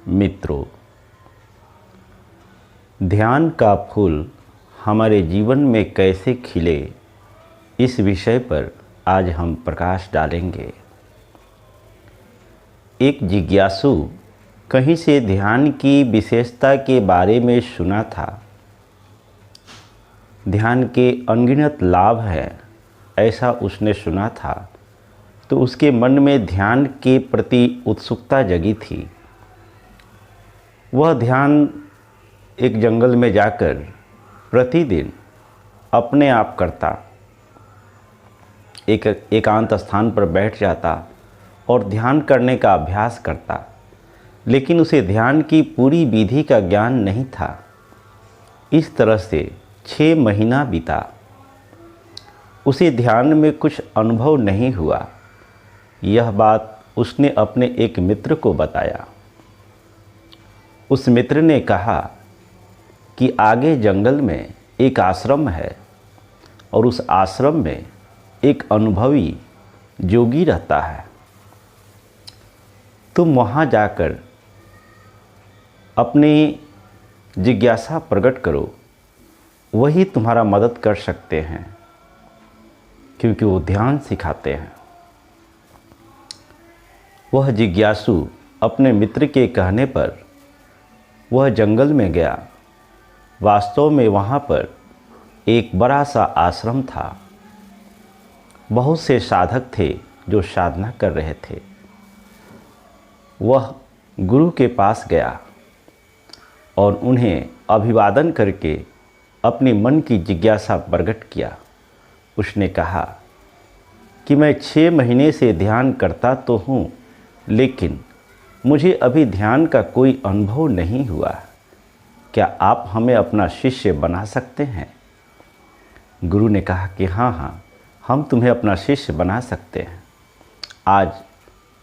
मित्रों, ध्यान का फूल हमारे जीवन में कैसे खिले, इस विषय पर आज हम प्रकाश डालेंगे। एक जिज्ञासु कहीं से ध्यान की विशेषता के बारे में सुना था। ध्यान के अनगिनत लाभ हैं, ऐसा उसने सुना था, तो उसके मन में ध्यान के प्रति उत्सुकता जगी थी। वह ध्यान एक जंगल में जाकर प्रतिदिन अपने आप करता, एक एकांत स्थान पर बैठ जाता और ध्यान करने का अभ्यास करता, लेकिन उसे ध्यान की पूरी विधि का ज्ञान नहीं था। इस तरह से 6 महीना बीता। उसे ध्यान में कुछ अनुभव नहीं हुआ। यह बात उसने अपने एक मित्र को बताया। उस मित्र ने कहा कि आगे जंगल में एक आश्रम है और उस आश्रम में एक अनुभवी जोगी रहता है। तुम वहाँ जाकर अपनी जिज्ञासा प्रकट करो, वही तुम्हारा मदद कर सकते हैं, क्योंकि वो ध्यान सिखाते हैं। वह जिज्ञासु अपने मित्र के कहने पर वह जंगल में गया। वास्तव में वहाँ पर एक बड़ा सा आश्रम था। बहुत से साधक थे जो साधना कर रहे थे। वह गुरु के पास गया और उन्हें अभिवादन करके अपने मन की जिज्ञासा प्रकट किया। उसने कहा कि मैं 6 महीने से ध्यान करता तो हूँ, लेकिन मुझे अभी ध्यान का कोई अनुभव नहीं हुआ। क्या आप हमें अपना शिष्य बना सकते हैं? गुरु ने कहा कि हाँ, हम तुम्हें अपना शिष्य बना सकते हैं। आज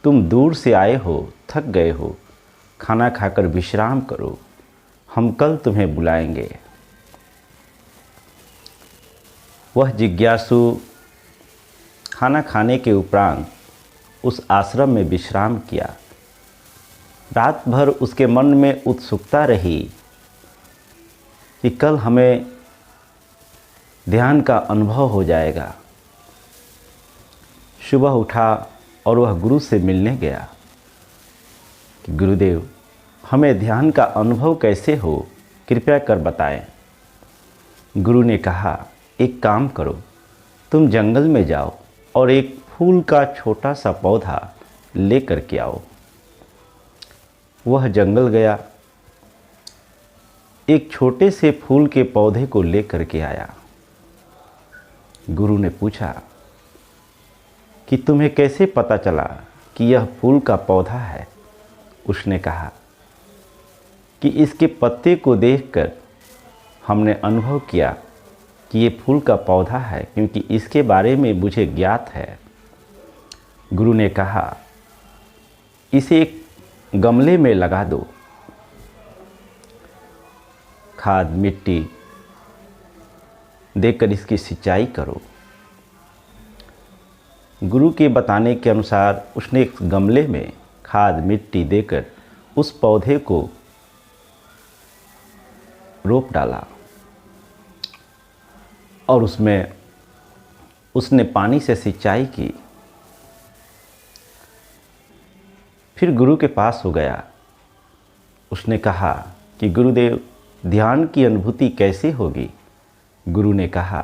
तुम दूर से आए हो, थक गए हो, खाना खाकर विश्राम करो, हम कल तुम्हें बुलाएंगे। वह जिज्ञासु खाना खाने के उपरांत उस आश्रम में विश्राम किया। रात भर उसके मन में उत्सुकता रही कि कल हमें ध्यान का अनुभव हो जाएगा। सुबह उठा और वह गुरु से मिलने गया कि गुरुदेव, हमें ध्यान का अनुभव कैसे हो, कृपया कर बताएं। गुरु ने कहा, एक काम करो, तुम जंगल में जाओ और एक फूल का छोटा सा पौधा ले कर के आओ। वह जंगल गया, एक छोटे से फूल के पौधे को ले कर के आया। गुरु ने पूछा कि तुम्हें कैसे पता चला कि यह फूल का पौधा है? उसने कहा कि इसके पत्ते को देखकर हमने अनुभव किया कि ये फूल का पौधा है, क्योंकि इसके बारे में मुझे ज्ञात है। गुरु ने कहा, इसे एक गमले में लगा दो, खाद मिट्टी देकर इसकी सिंचाई करो। गुरु के बताने के अनुसार उसने एक गमले में खाद मिट्टी देकर उस पौधे को रोप डाला और उसमें उसने पानी से सिंचाई की। फिर गुरु के पास हो गया। उसने कहा कि गुरुदेव, ध्यान की अनुभूति कैसे होगी? गुरु ने कहा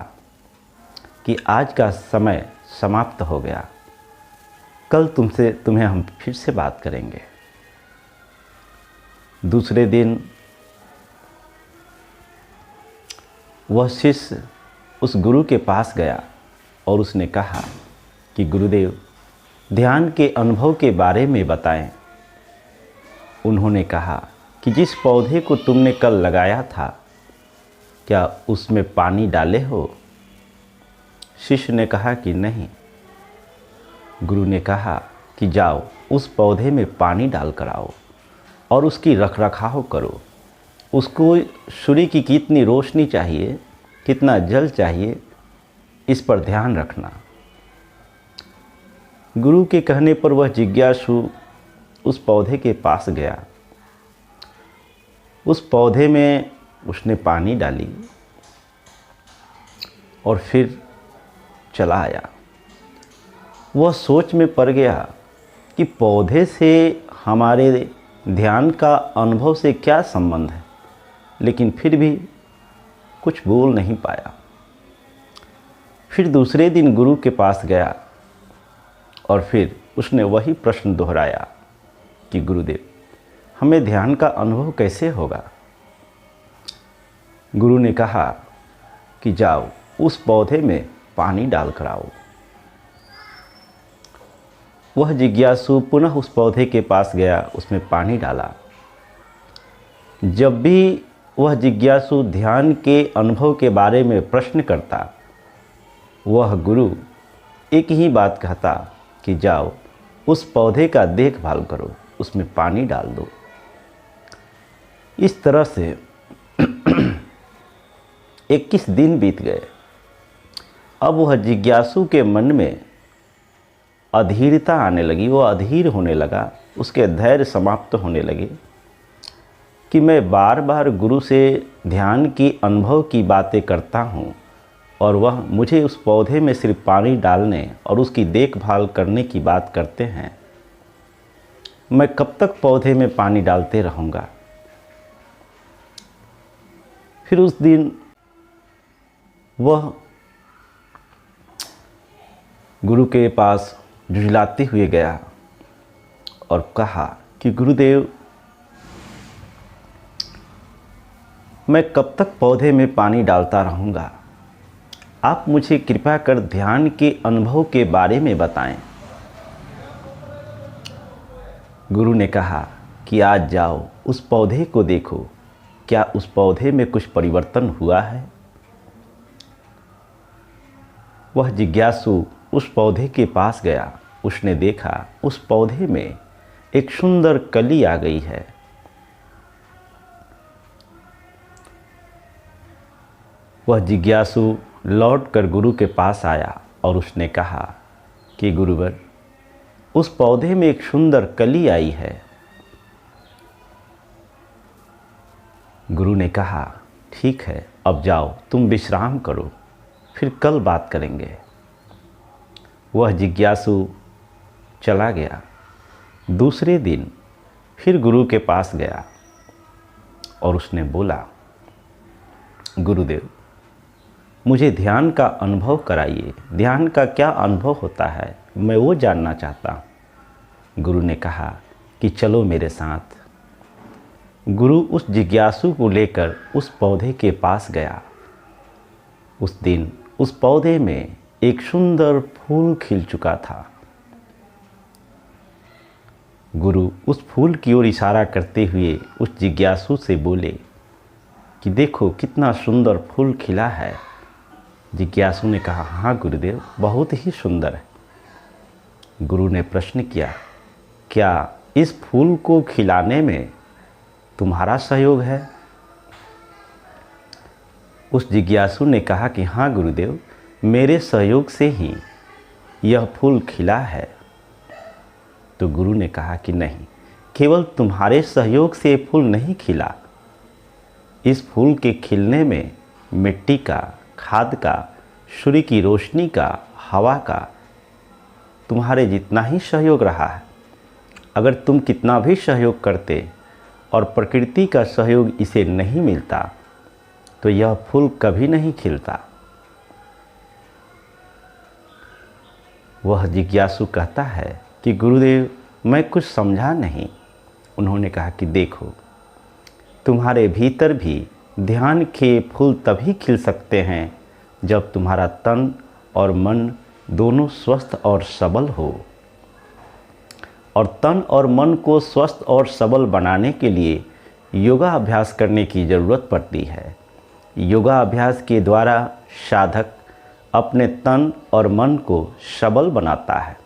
कि आज का समय समाप्त हो गया, कल तुम्हें हम फिर से बात करेंगे। दूसरे दिन वह शिष्य उस गुरु के पास गया और उसने कहा कि गुरुदेव, ध्यान के अनुभव के बारे में बताएं। उन्होंने कहा कि जिस पौधे को तुमने कल लगाया था, क्या उसमें पानी डाले हो? शिष्य ने कहा कि नहीं। गुरु ने कहा कि जाओ, उस पौधे में पानी डाल कर आओ और उसकी रखरखाव करो। उसको सूर्य की कितनी रोशनी चाहिए, कितना जल चाहिए, इस पर ध्यान रखना। गुरु के कहने पर वह जिज्ञासु उस पौधे के पास गया उस पौधे में उसने पानी डाली और फिर चला आया। वह सोच में पड़ गया कि पौधे से हमारे ध्यान का अनुभव से क्या संबंध है, लेकिन फिर भी कुछ बोल नहीं पाया। फिर दूसरे दिन गुरु के पास गया और फिर उसने वही प्रश्न दोहराया कि गुरुदेव, हमें ध्यान का अनुभव कैसे होगा। गुरु ने कहा कि जाओ उस पौधे में पानी डाल कर आओ। वह जिज्ञासु पुनः उस पौधे के पास गया, उसमें पानी डाला। जब भी वह जिज्ञासु ध्यान के अनुभव के बारे में प्रश्न करता, वह गुरु एक ही बात कहता कि जाओ उस पौधे का देखभाल करो, उसमें पानी डाल दो। इस तरह से 21 दिन बीत गए। अब वह जिज्ञासु के मन में अधीरता आने लगी, वो अधीर होने लगा, उसके धैर्य समाप्त होने लगे कि मैं बार बार गुरु से ध्यान की अनुभव की बातें करता हूँ और वह मुझे उस पौधे में सिर्फ पानी डालने और उसकी देखभाल करने की बात करते हैं। मैं कब तक पौधे में पानी डालते रहूँगा। फिर उस दिन वह गुरु के पास झुंझलाते हुए गया और कहा कि गुरुदेव, मैं कब तक पौधे में पानी डालता रहूँगा। आप मुझे कृपा कर ध्यान के अनुभव के बारे में बताएं। गुरु ने कहा कि आज जाओ उस पौधे को देखो, क्या उस पौधे में कुछ परिवर्तन हुआ है। वह जिज्ञासु उस पौधे के पास गया। उसने देखा उस पौधे में एक सुंदर कली आ गई है। वह जिज्ञासु लौटकर गुरु के पास आया और उसने कहा कि गुरुवर, उस पौधे में एक सुंदर कली आई है। गुरु ने कहा ठीक है, अब जाओ तुम विश्राम करो, फिर कल बात करेंगे। वह जिज्ञासु चला गया। दूसरे दिन फिर गुरु के पास गया और उसने बोला, गुरुदेव, मुझे ध्यान का अनुभव कराइए। ध्यान का क्या अनुभव होता है, मैं वो जानना चाहता हूँ। गुरु ने कहा कि चलो मेरे साथ। गुरु उस जिज्ञासु को लेकर उस पौधे के पास गया। उस दिन उस पौधे में एक सुंदर फूल खिल चुका था। गुरु उस फूल की ओर इशारा करते हुए उस जिज्ञासु से बोले कि देखो कितना सुंदर फूल खिला है। जिज्ञासु ने कहा, हाँ गुरुदेव, बहुत ही सुंदर है। गुरु ने प्रश्न किया, क्या इस फूल को खिलाने में तुम्हारा सहयोग है। उस जिज्ञासु ने कहा कि हाँ गुरुदेव, मेरे सहयोग से ही यह फूल खिला है। तो गुरु ने कहा कि नहीं, केवल तुम्हारे सहयोग से ये फूल नहीं खिला। इस फूल के खिलने में मिट्टी का, खाद का, सूर्य की रोशनी का, हवा का तुम्हारे जितना ही सहयोग रहा है। अगर तुम कितना भी सहयोग करते और प्रकृति का सहयोग इसे नहीं मिलता तो यह फूल कभी नहीं खिलता। वह जिज्ञासु कहता है कि गुरुदेव, मैं कुछ समझा नहीं। उन्होंने कहा कि देखो, तुम्हारे भीतर भी ध्यान के फूल तभी खिल सकते हैं जब तुम्हारा तन और मन दोनों स्वस्थ और सबल हो। और तन और मन को स्वस्थ और सबल बनाने के लिए योगाभ्यास करने की ज़रूरत पड़ती है। योगाभ्यास के द्वारा साधक अपने तन और मन को सबल बनाता है।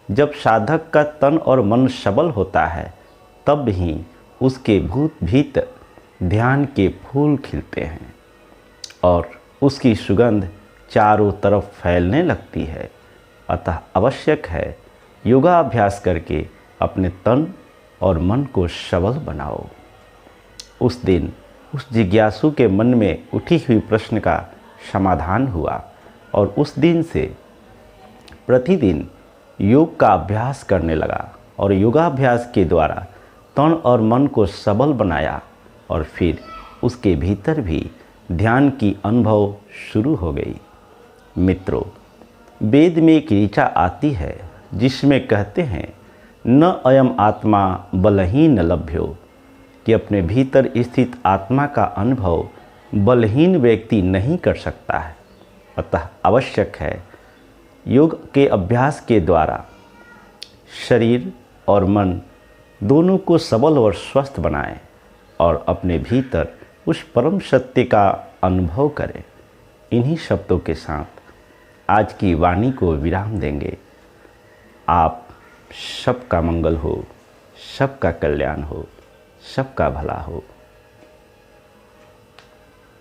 जब साधक का तन और मन सबल होता है तब ही उसके भीतर ध्यान के फूल खिलते हैं और उसकी सुगंध चारों तरफ फैलने लगती है। अतः आवश्यक है योगाभ्यास करके अपने तन और मन को सबल बनाओ। उस दिन उस जिज्ञासु के मन में उठी हुई प्रश्न का समाधान हुआ और उस दिन से प्रतिदिन योग का अभ्यास करने लगा और योगाभ्यास के द्वारा तन और मन को सबल बनाया और फिर उसके भीतर भी ध्यान की अनुभव शुरू हो गई। मित्रों, वेद में एक ऋचा आती है जिसमें कहते हैं न अयम आत्मा बलहीन लभ्यो, कि अपने भीतर स्थित आत्मा का अनुभव बलहीन व्यक्ति नहीं कर सकता है। अतः आवश्यक है योग के अभ्यास के द्वारा शरीर और मन दोनों को सबल और स्वस्थ बनाएं और अपने भीतर उस परम सत्य का अनुभव करें। इन्हीं शब्दों के साथ आज की वाणी को विराम देंगे। आप सबका मंगल हो, सबका कल्याण हो, सबका भला हो।